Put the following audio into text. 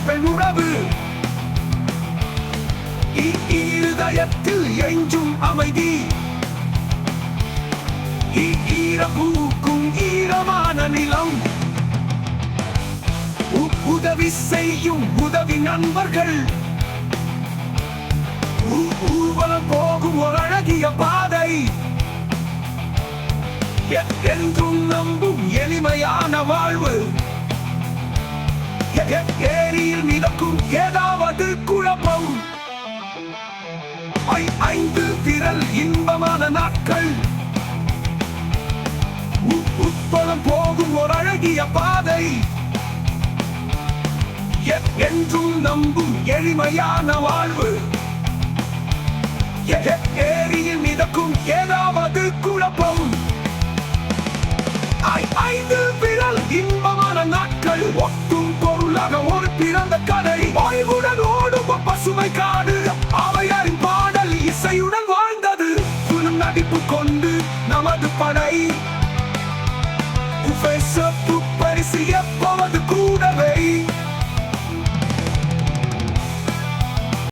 பெண்ணுறவு இருதயத்தில் எஞ்சும் அமைதி ஈரப்பூக்கும் ஈரமான நிலம் உதவி செய்யும் உதவி நண்பர்கள் ஊர்வலம் போகும் ஒரு அழகிய பாதை என்றும் நம்பும் எளிமையான வாழ்வு ஏரியில் மிதக்கும் ஏதாவது குழப்பம் ஐந்து விரல் இன்பமான நாட்கள் உட்பலம் போகும் ஒரு அழகிய பாதை என்றும் நம்பும் எளிமையான வாழ்வு ஏரியில் மிதக்கும் ஏதாவது குழப்பம் ஐந்து விரல் இன்பமான நாட்கள் ஒட்டும் பொருளாக ஒரு பிறந்த கதை ஓய்வுடன் ஓடும் பசுமை காடு அவையாரின் பாடல் இசையுடன் வாழ்ந்தது நடிப்பு கொண்டு நமது படை பரிசு எப்போது